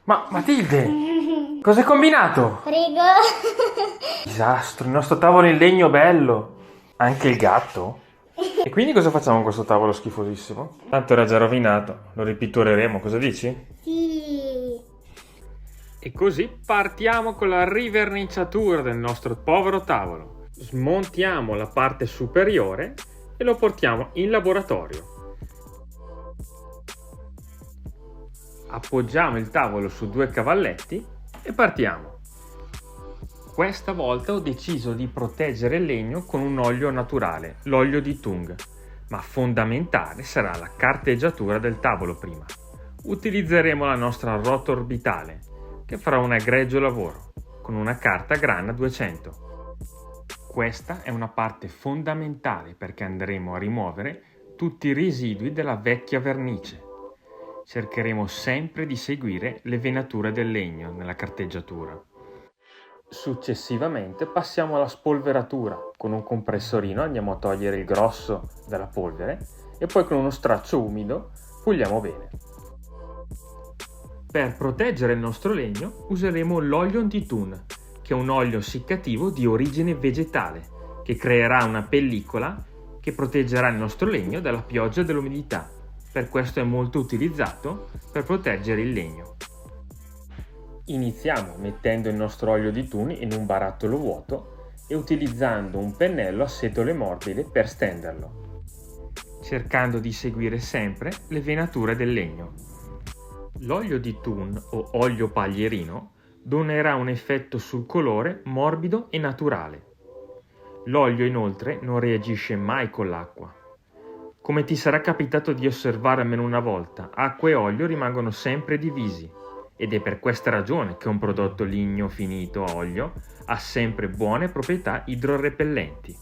Ma Matilde, cosa hai combinato? Prego. Disastro, il nostro tavolo in legno bello. Anche il gatto? E quindi cosa facciamo con questo tavolo schifosissimo? Tanto era già rovinato, lo ripittureremo, cosa dici? Sì. E così partiamo con la riverniciatura del nostro povero tavolo. Smontiamo la parte superiore e lo portiamo in laboratorio. Appoggiamo il tavolo su due cavalletti e partiamo. Questa volta ho deciso di proteggere il legno con un olio naturale, l'olio di Tung, ma fondamentale sarà la carteggiatura del tavolo prima. Utilizzeremo la nostra ruota orbitale, che farà un egregio lavoro, con una carta grana 200. Questa è una parte fondamentale perché andremo a rimuovere tutti i residui della vecchia vernice. Cercheremo sempre di seguire le venature del legno nella carteggiatura. Successivamente passiamo alla spolveratura. Con un compressorino andiamo a togliere il grosso della polvere e poi con uno straccio umido puliamo bene. Per proteggere il nostro legno useremo l'olio Antitun, che è un olio essiccativo di origine vegetale, che creerà una pellicola che proteggerà il nostro legno dalla pioggia e dall'umidità. Per questo è molto utilizzato per proteggere il legno. Iniziamo mettendo il nostro olio di tun in un barattolo vuoto e utilizzando un pennello a setole morbide per stenderlo, cercando di seguire sempre le venature del legno. L'olio di tun o olio paglierino donerà un effetto sul colore morbido e naturale. L'olio inoltre non reagisce mai con l'acqua. Come ti sarà capitato di osservare almeno una volta, acqua e olio rimangono sempre divisi ed è per questa ragione che un prodotto ligneo finito a olio ha sempre buone proprietà idrorepellenti.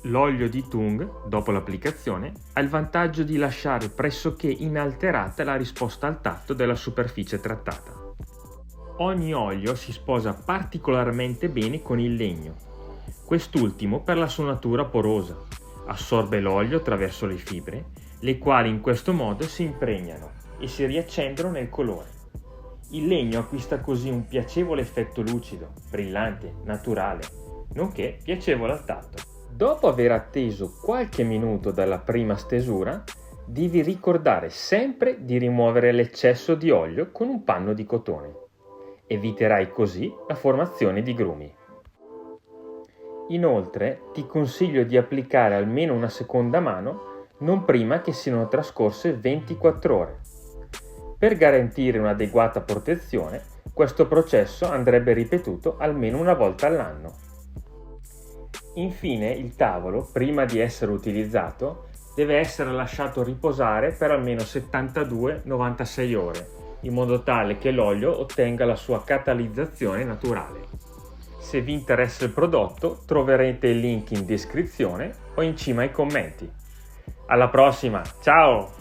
L'olio di Tung, dopo l'applicazione, ha il vantaggio di lasciare pressoché inalterata la risposta al tatto della superficie trattata. Ogni olio si sposa particolarmente bene con il legno, quest'ultimo per la sua natura porosa. Assorbe l'olio attraverso le fibre, le quali in questo modo si impregnano e si riaccendono nel colore. Il legno acquista così un piacevole effetto lucido, brillante, naturale, nonché piacevole al tatto. Dopo aver atteso qualche minuto dalla prima stesura, devi ricordare sempre di rimuovere l'eccesso di olio con un panno di cotone. Eviterai così la formazione di grumi. Inoltre ti consiglio di applicare almeno una seconda mano non prima che siano trascorse 24 ore. Per garantire un'adeguata protezione, questo processo andrebbe ripetuto almeno una volta all'anno. Infine, il tavolo, prima di essere utilizzato, deve essere lasciato riposare per almeno 72-96 ore, in modo tale che l'olio ottenga la sua catalizzazione naturale. Se vi interessa il prodotto, troverete il link in descrizione o in cima ai commenti. Alla prossima, ciao!